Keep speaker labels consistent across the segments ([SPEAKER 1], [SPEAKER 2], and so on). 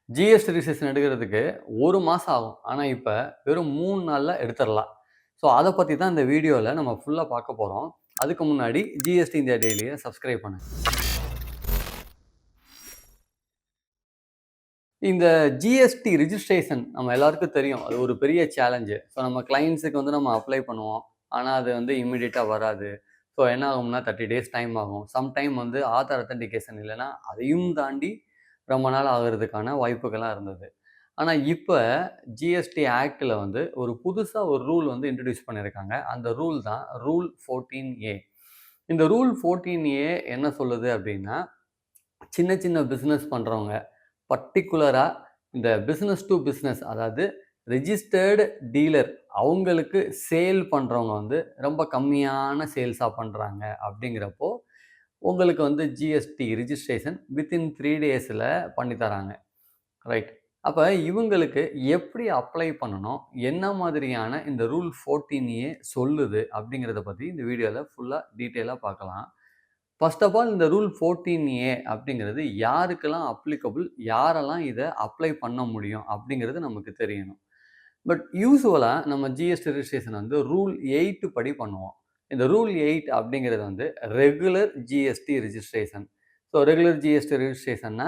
[SPEAKER 1] GST registration எடுக்கிறதுக்கு 1 மாசம் ஆகும். ஆனா, இப்ப வெறும் 3 நாள்ல எடுத்துறலாம். ஸோ, அத பத்தி தான் இந்த வீடியோல நம்ம ஃபுல்லா பார்க்க போறோம். அதுக்கு முன்னாடி ஜிஎஸ்டி இந்தியா டெய்லிய சப்ஸ்கிரைப் பண்ணுங்க. இந்த ஜிஎஸ்டி ரிஜிஸ்ட்ரேஷன் நம்ம எல்லாருக்கும் தெரியும். அது ஒரு பெரிய சேலஞ்சு. ஸோ, நம்ம கிளையண்ட்ஸுக்கு வந்து நம்ம அப்ளை பண்ணுவோம். ஆனா, அது வந்து இம்மீடியட்டா வராது. ஸோ, என்ன ஆகும்னா 30 டேஸ் டைம் ஆகும். சம் டைம் வந்து ஆதார் அத்தென்டிகேஷன் இல்லன்னா, அதையும் தாண்டி ரொம்ப நாள் ஆகுறதுக்கான வாய்ப்புகள்லாம் இருந்தது. ஆனா, இப்ப ஜிஎஸ்டி ஆக்ட்ல வந்து ஒரு புதுசா ஒரு ரூல் வந்து இன்ட்ரோடியூஸ் பண்ணியிருக்காங்க. அந்த ரூல் தான் ரூல் 14A. இந்த ரூல் 14A என்ன சொல்லுது அப்டின்னா, சின்ன சின்ன பிசினஸ் பண்றவங்க, பர்ட்டிகுலரா இந்த பிசினஸ் டூ பிசினஸ் அதாவது ரிஜிஸ்டர்டு டீலர் அவங்களுக்கு சேல் பண்றவங்க வந்து ரொம்ப கம்மியான சேல்ஸா பண்றாங்க அப்டிங்கிறப்போ, உங்களுக்கு வந்து ஜிஎஸ்டி ரிஜிஸ்ட்ரேஷன் வித்தின் 3 டேஸ்ல பண்ணி தராங்க. ரைட். அப்ப இவங்களுக்கு எப்படி அப்ளை பண்ணணும்? என்ன மாதிரியான இந்த ரூல் 14A சொல்லுது? அப்படிங்கிறத பத்தி இந்த வீடியோல ஃபுல்லா டீட்டெயிலா பார்க்கலாம். ஃபர்ஸ்ட் ஆஃப் ஆல் இந்த ரூல் 14A அப்படிங்கிறது யாருக்கெல்லாம் அப்ளிகபிள்? யாரெல்லாம் இத அப்ளை பண்ண முடியும்? அப்படிங்கிறது நமக்கு தெரியணும். பட் யூசுவலா நம்ம ஜிஎஸ்டி ரிஜிஸ்ட்ரேஷன் வந்து ரூல் 8 படி பண்ணுவோம். இந்த ரூல் 8 அப்படிங்கிறது வந்து regular GST registration. So regular GST ரிஜிஸ்ட்ரேஷன்னா,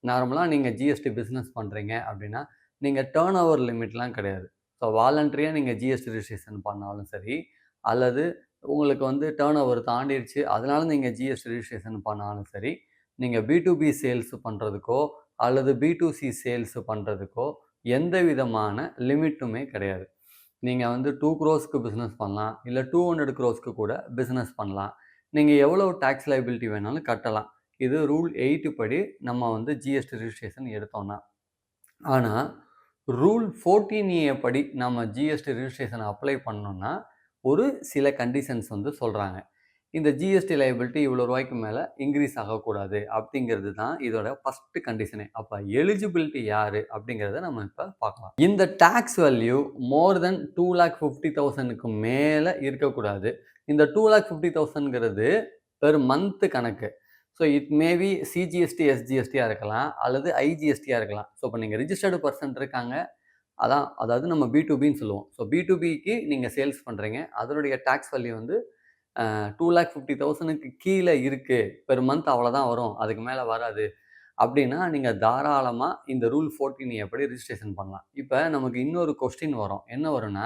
[SPEAKER 1] நார்மலா நீங்க ஜிஎஸ்டி பிசினஸ் பண்றீங்க அப்படின்னா, நீங்க டர்ன் ஓவர் லிமிட்லாம் கிடையாது. ஸோ வாலண்டரியா நீங்க ஜிஎஸ்டி ரிஜிஸ்ட்ரேஷன் பண்ணாலும் சரி, அல்லது உங்களுக்கு வந்து டர்ன் ஓவர் தாண்டிருச்சு, அதனால நீங்க ஜிஎஸ்டி ரிஜிஸ்ட்ரேஷன் பண்ணாலும் சரி, நீங்க பி2பி சேல்ஸ் பண்றதுக்கோ, அல்லது பி2சி சேல்ஸ் பண்றதுக்கோ எந்த விதமான லிமிட்டுமே கிடையாது. நீங்க வந்து 2 க்ரோர்ஸ்க்கு பிசினஸ் பண்ணலாம். இல்ல 200 க்ரோர்ஸ்க்கு கூட பிசினஸ் பண்ணலாம். நீங்க எவ்வளவு டாக்ஸ் லைபிலிட்டி வேணாலும் கட்டலாம். இது ரூல் 8 படி நம்ம வந்து ஜிஎஸ்டி ரிஜிஸ்ட்ரேஷன் எடுத்தோம்னா. ஆனா, ரூல் 14A படி நம்ம ஜிஎஸ்டி ரிஜிஸ்ட்ரேஷன் அப்ளை பண்ணோம்னா, ஒரு சில கண்டிஷன்ஸ் வந்து சொல்றாங்க. இந்த ஜிஎஸ்டி லைபிலிட்டி இவ்வளோ ரூபாய்க்கு மேல இன்கிரீஸ் ஆகக்கூடாது அப்படிங்கிறது தான் இதோட ஃபர்ஸ்ட் கண்டிஷனே. அப்ப எலிஜிபிலிட்டி யாரு அப்படிங்கிறத நம்ம இப்ப பார்க்கலாம். இந்த டாக்ஸ் வேல்யூ மோர் தென் 2,50,000க்கு மேல இருக்கக்கூடாது. இந்த 2,50,000ங்கிறது பெர் மந்த் கணக்கு. So it may be CGST, எஸ்ஜிஎஸ்டியா இருக்கலாம் அல்லது ஐஜிஎஸ்டியா இருக்கலாம். ஸோ இப்ப நீங்க ரிஜிஸ்டர்டு பெர்சன் இருக்காங்க. அதாவது நம்ம பி2பின்னு சொல்லுவோம். ஸோ பி2பிக்கு நீங்க சேல்ஸ் பண்றீங்க. அதனுடைய டாக்ஸ் வேல்யூ வந்து 2,50,000க்கு கீழ இருக்கு. பெர் மந்த் அவ்வளோதான் வரும். அதுக்கு மேல வராது. அப்டின்னா, நீங்க தாராளமா இந்த ரூல் 14A படி ரிஜிஸ்ட்ரேஷன் பண்ணலாம். இப்ப நமக்கு இன்னொரு கொஸ்டின் வரும். என்ன வரும்னா,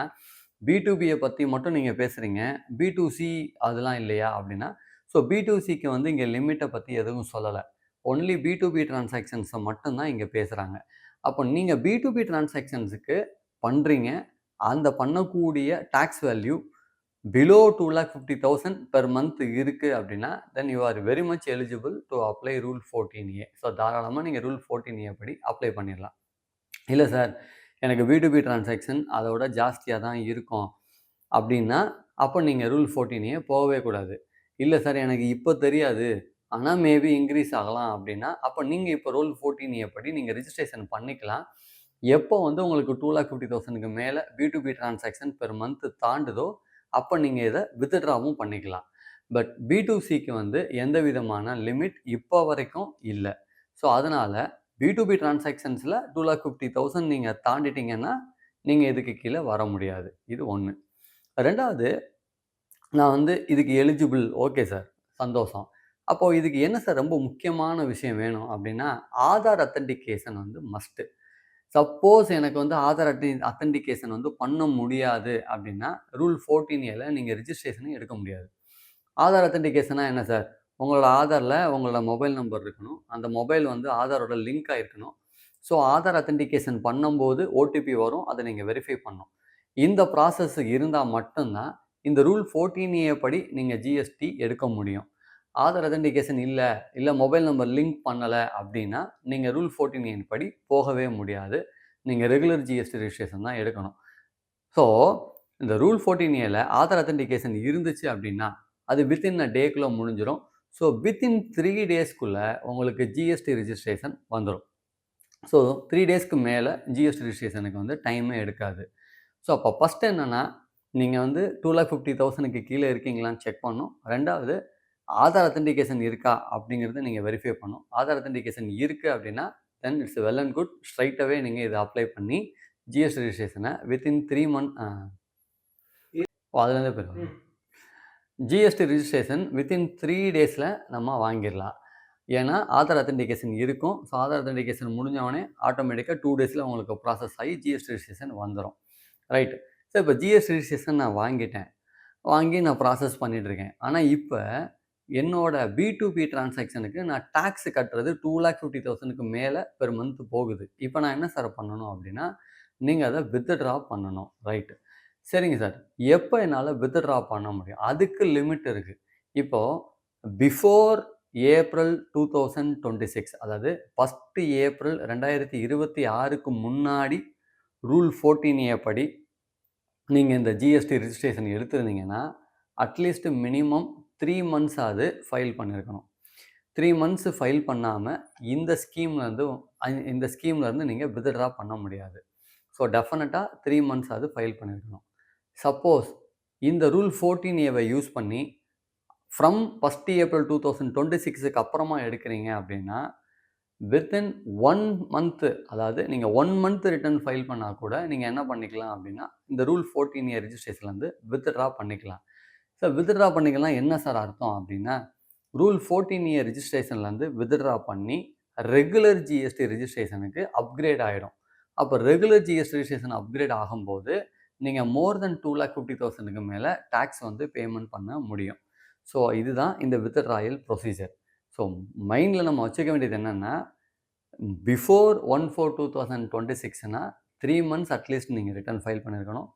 [SPEAKER 1] பி2பிய பத்தி மட்டும் நீங்க பேசுறீங்க. பி2சி அதெல்லாம் இல்லையா? அப்டின்னா, ஸோ பி2சிக்கு வந்து இங்க லிமிட்ட பத்தி எதுவும் சொல்லல. ஒன்லி பி2பி டிரான்சாக்ஷன்ஸ மட்டும் தான் இங்க பேசுறாங்க. அப்போ நீங்க பி2பி டிரான்சாக்ஷன்ஸ்க்கு பண்றீங்க. அந்த பண்ணக்கூடிய tax value below 2,50,000 per month இருக்கு அப்படின்னா, then you are very much eligible to apply rule 14A. So தாராளமா நீங்க ரூல் 14A படி அப்ளை பண்ணிடலாம். இல்ல சார், எனக்கு பி2பி டிரான்சாக்ஷன் அதோட ஜாஸ்தியா தான் இருக்கும் அப்படின்னா, அப்போ நீங்க ரூல் 14A போகவே கூடாது. இல்ல சார், எனக்கு இப்போ தெரியாது. ஆனா மேபி இன்கிரீஸ் ஆகலாம் அப்படின்னா, அப்போ நீங்க இப்போ ரூல் 14A படி நீங்க ரிஜிஸ்ட்ரேஷன் பண்ணிக்கலாம். எப்போ வந்து உங்களுக்கு 2,50,000க்கு மேல பி2பி டிரான்சாக்ஷன் பெர் மந்த் தாண்டுதோ, அப்ப நீங்க இத வித்ட்ராவும் பண்ணிக்கலாம். பட் பி2சிக்கு வந்து எந்த விதமான லிமிட் இப்ப வரைக்கும் இல்ல. ஸோ அதனால பி2பி டிரான்சாக்ஷன்ஸ்ல 2,50,000 நீங்க தாண்டிட்டீங்கன்னா, நீங்க இதுக்கு கீழ வர முடியாது. இது 1. 2வது, நான் வந்து இதுக்கு எலிஜிபிள் ஓகே சார். சந்தோஷம். அப்போ இதுக்கு என்ன சார் ரொம்ப முக்கியமான விஷயம் வேணும் அப்டின்னா, ஆதார் அத்தென்டிகேஷன் வந்து மஸ்ட். சப்போஸ் எனக்கு வந்து ஆதார் அத்தென்டிகேஷன் வந்து பண்ண முடியாது அப்படின்னா, ரூல் 14Aல நீங்க ரிஜிஸ்ட்ரேஷனே எடுக்க முடியாது. ஆதார் அத்தென்டிகேஷன்னா என்ன சார்? உங்களோட ஆதார்ல உங்களோட மொபைல் நம்பர் இருக்கணும். அந்த மொபைல் வந்து ஆதாரோட லிங்க் ஆயிருக்கணும். ஸோ ஆதார் அத்தென்டிகேஷன் பண்ணும்போது ஓடிபி வரும். அத நீங்க வெரிஃபை பண்ணணும். இந்த ப்ராசஸ் இருந்தா மட்டும் தான் இந்த ரூல் 14A படி நீங்க ஜிஎஸ்டி எடுக்க முடியும். ஆதார் அத்தென்டிகேஷன் இல்ல மொபைல் நம்பர் லிங்க் பண்ணல அப்படின்னா, நீங்க ரூல் 14A படி போகவே முடியாது. நீங்க ரெகுலர் ஜிஎஸ்டி ரிஜிஸ்ட்ரேஷன் தான் எடுக்கணும். ஸோ, இந்த ரூல் 14Aல ஆதார் அத்தென்டிகேஷன் இருந்துச்சு அப்படின்னா, அது வித்தின் அ டேக்குள்ள முடிஞ்சிரும். ஸோ, வித்தின் 3 டேஸ்க்குள்ள உங்களுக்கு ஜிஎஸ்டி ரிஜிஸ்ட்ரேஷன் வந்துரும். ஸோ 3 டேஸ்க்கு மேல ஜிஎஸ்டி ரிஜிஸ்ட்ரேஷனுக்கு வந்து டைமே எடுக்காது. ஸோ அப்போ ஃபர்ஸ்ட் என்னன்னா, நீங்க வந்து 2,50,000க்கு கீழ இருக்கீங்களான்னு செக் பண்ணணும். 2வது ஆதார் அத்தென்டிகேஷன் இருக்கா அப்படிங்கிறத நீங்க வெரிஃபை பண்ணணும். ஆதார் அத்தென்டிகேஷன் இருக்கு அப்படின்னா, then it's well and good. Straight away நீங்கள் இதை அப்ளை பண்ணி ஜிஎஸ்டி ரிஜிஸ்ட்ரேஷனை வித்தின் 3 மந்த் அதுலேருந்து போயிடும். ஜிஎஸ்டி ரிஜிஸ்ட்ரேஷன் வித்தின் 3 டேஸில் நம்ம வாங்கிடலாம். ஏன்னா ஆதார் அத்தன்டிகேஷன் இருக்கும். ஸோ ஆதார் அத்தன்டிகேஷன் முடிஞ்சவொடனே ஆட்டோமேட்டிக்காக 2 டேஸில் உங்களுக்கு ப்ராசஸ் ஆகி ஜிஎஸ்டி ரிஜிஸ்ட்ரேஷன் வந்துடும். ரைட். ஸோ இப்போ ஜிஎஸ்டி ரிஜிஸ்ட்ரேஷன் நான் வாங்கி நான் ப்ராசஸ் பண்ணிகிட்ருக்கேன். ஆனால் இப்போ என்னோட B2B டிரான்சாக்ஷனுக்கு நான் டேக்ஸ் கட்டுறது 2,50,000க்கு மேலே பெர் மந்த் போகுது. இப்போ நான் என்ன சார் பண்ணணும் அப்படின்னா, நீங்கள் அதை வித்ட்ரா பண்ணணும். ரைட்டு. சரிங்க சார், எப்போ என்னால் வித்ட்ரா பண்ண முடியும்? அதுக்கு லிமிட் இருக்குது. இப்போது பிஃபோர் ஏப்ரல் 2026, அதாவது 1 ஏப்ரல் 2026க்கு முன்னாடி ரூல் 14A படி நீங்கள் இந்த ஜிஎஸ்டி ரிஜிஸ்ட்ரேஷன் எடுத்திருந்தீங்கன்னா அட்லீஸ்ட் மினிமம் 3 months ஆகுது ஃபைல் பண்ணியிருக்கணும். 3 months ஃபைல் பண்ணாமல் இந்த ஸ்கீம்லேருந்து நீங்கள் வித்ட்ரா பண்ண முடியாது. ஸோ டெஃபினட்டாக 3 months ஆகுது ஃபைல் பண்ணியிருக்கணும். சப்போஸ் இந்த ரூல் 14Aவை யூஸ் பண்ணி ஃப்ரம் 1 ஏப்ரல் 2026க்கு அப்புறமா எடுக்கிறீங்க அப்படின்னா வித்தின் 1 month, அதாவது நீங்கள் 1 month ரிட்டர்ன் ஃபைல் பண்ணால் கூட நீங்கள் என்ன பண்ணிக்கலாம் அப்படின்னா இந்த ரூல் 14A ரிஜிஸ்ட்ரேஷன்லேருந்து வித்ட்ரா பண்ணிக்கலாம். சார் வித்ட்ரா பண்ணிக்கலாம் என்ன சார் அர்த்தம் அப்படின்னா, ரூல் 14A ரிஜிஸ்ட்ரேஷன்லேருந்து வித்ட்ரா பண்ணி ரெகுலர் ஜிஎஸ்டி ரிஜிஸ்ட்ரேஷனுக்கு அப்கிரேட் ஆகிடும். அப்போ ரெகுலர் ஜிஎஸ்டி ரிஜிஸ்ட்ரேஷன் அப்கிரேட் ஆகும்போது நீங்கள் மோர் தென் 2,50,000க்கு மேலே டேக்ஸ் வந்து பேமெண்ட் பண்ண முடியும். ஸோ இதுதான் இந்த வித்ட்ராயல் ப்ரொசீஜர். ஸோ மைண்டில் நம்ம வச்சுக்க வேண்டியது என்னென்னா, பிஃபோர் 1/4/2026னா 3 months அட்லீஸ்ட் நீங்கள் ரிட்டர்ன் ஃபைல் பண்ணியிருக்கணும்.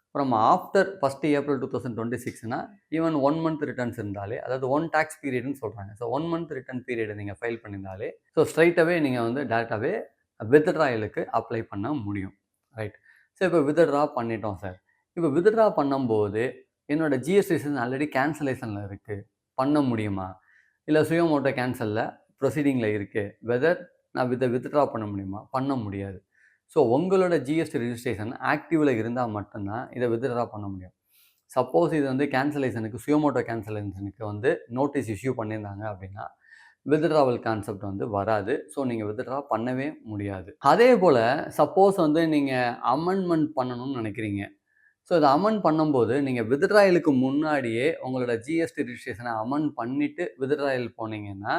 [SPEAKER 1] அப்புறம் ஆஃப்டர் 1 ஏப்ரல் 2026னா ஈவன் 1 month ரிட்டர்ன்ஸ் இருந்தாலே, அதாவது 1 டேக்ஸ் பீரியட்னு சொல்கிறாங்க. ஸோ 1 month ரிட்டர்ன் பீரியடை நீங்கள் ஃபைல் பண்ணியிருந்தாலே ஸோ ஸ்ட்ரைட்டாகவே நீங்கள் வந்து டேரெக்டாகவே வித்ட்ராயலுக்கு அப்ளை பண்ண முடியும். ரைட். ஸோ இப்போ வித்ட்ரா பண்ணிட்டோம் சார். இப்போ வித்ட்ரா பண்ணும்போது என்னோடய ஜிஎஸ்டி ரிஜிஸ்ட்ரேஷன் ஆல்ரெடி கேன்சலேஷனில் இருக்குது, பண்ண முடியுமா? இல்லை சுயோமோட்டோ கேன்சலில் ப்ரொசீடிங்கில் இருக்குது, வெதர் நான் வித்ட்ரா பண்ண முடியுமா? பண்ண முடியாது. ஸோ உங்களோட ஜிஎஸ்டி ரிஜிஸ்ட்ரேஷன் ஆக்டிவில் இருந்தால் மட்டும்தான் இதை வித்ட்ரா பண்ண முடியும். சப்போஸ் இது வந்து கேன்சலேஷனுக்கு சுயோமோட்டோ கேன்சலேஷனுக்கு வந்து நோட்டீஸ் இஷ்யூ பண்ணியிருந்தாங்க அப்படின்னா வித்ட்ராவல் கான்செப்ட் வந்து வராது. ஸோ நீங்கள் வித்ட்ரா பண்ணவே முடியாது. அதே போல் சப்போஸ் வந்து நீங்கள் அமெண்ட்மெண்ட் பண்ணணும்னு நினைக்கிறீங்க. ஸோ இதை அமெண்ட் பண்ணும்போது நீங்கள் வித்ட்ராயலுக்கு முன்னாடியே உங்களோட ஜிஎஸ்டி ரிஜிஸ்ட்ரேஷனை அமெண்ட் பண்ணிவிட்டு வித்ட்ராயல் போனீங்கன்னா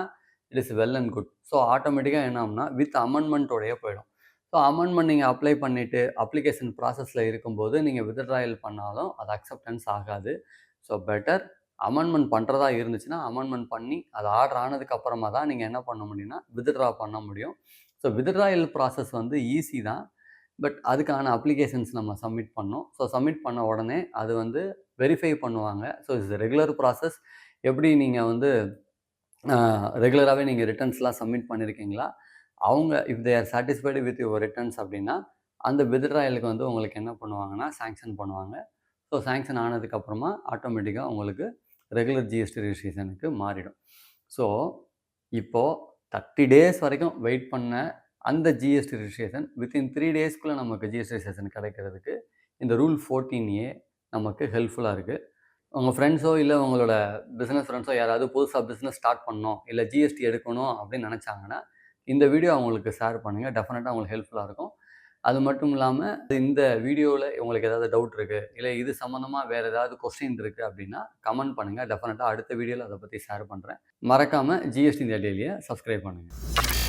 [SPEAKER 1] it is well and good. So ஆட்டோமேட்டிக்காக என்ன ஆகும்னா வித் அமெண்ட்மெண்ட்டோடையே போயிடும். ஸோ அமெண்ட்மெண்ட் நீங்கள் அப்ளை பண்ணிவிட்டு அப்ளிகேஷன் ப்ராசஸில் இருக்கும்போது நீங்கள் வித்ட்ராயல் பண்ணாலும் அது அக்செப்டன்ஸ் ஆகாது. ஸோ பெட்டர் அமெண்ட்மெண்ட் பண்ணுறதா இருந்துச்சுன்னா அமெண்ட்மெண்ட் பண்ணி அது ஆர்டர் ஆனதுக்கு அப்புறமா தான் நீங்கள் என்ன பண்ண முடியும்னா வித்ட்ரா பண்ண முடியும். ஸோ வித்ட்ராயல் ப்ராசஸ் வந்து ஈஸி தான். பட் அதுக்கான அப்ளிகேஷன்ஸ் நம்ம சப்மிட் பண்ணோம். ஸோ சப்மிட் பண்ண உடனே அது வந்து வெரிஃபை பண்ணுவாங்க. So it's regular process. எப்படி நீங்கள் வந்து ரெகுலராகவே நீங்கள் ரிட்டர்ன்ஸ்லாம் சப்மிட் பண்ணியிருக்கீங்களா, அவங்க if they are satisfied with your returns அப்படின்னா அந்த வித்ட்ராயலுக்கு வந்து உங்களுக்கு என்ன பண்ணுவாங்கன்னா சாங்ஷன் பண்ணுவாங்க. ஸோ சாங்ஷன் ஆனதுக்கப்புறமா ஆட்டோமேட்டிக்காக உங்களுக்கு ரெகுலர் ஜிஎஸ்டி ரிஜிஸ்ட்ரேஷனுக்கு மாறிடும். ஸோ இப்போது 30 days வரைக்கும் வெயிட் பண்ண அந்த ஜிஎஸ்டி ரிஜிஸ்ட்ரேஷன் வித்தின் 3 daysக்குள்ளே நமக்கு ஜிஎஸ்டி ரிஜிஸ்ட்ரேஷன் கிடைக்கிறதுக்கு இந்த ரூல் 14A நமக்கு ஹெல்ப்ஃபுல்லாக இருக்குது. உங்கள் ஃப்ரெண்ட்ஸோ இல்லை உங்களோட பிஸ்னஸ் ஃப்ரெண்ட்ஸோ யாராவது புதுசாக பிஸ்னஸ் ஸ்டார்ட் பண்ணணும் இல்லை ஜிஎஸ்டி எடுக்கணும் அப்படின்னு நினச்சாங்கன்னா இந்த வீடியோ அவங்களுக்கு ஷேர் பண்ணுங்கள். டெஃபினட்டாக அவங்களுக்கு ஹெல்ப்ஃபுல்லாக இருக்கும். அது மட்டும் இல்லாமல் இந்த வீடியோவில் உங்களுக்கு ஏதாவது டவுட் இருக்குது இல்லை இது சம்மந்தமாக வேறு ஏதாவது கொஸ்டின் இருக்குது அப்படின்னா கமெண்ட் பண்ணுங்கள். டெஃபினட்டாக அடுத்த வீடியோவில் அதை பற்றி ஷேர் பண்ணுறேன். மறக்காமல் ஜிஎஸ்டி இந்த டெய்லியை சப்ஸ்கிரைப் பண்ணுங்கள்.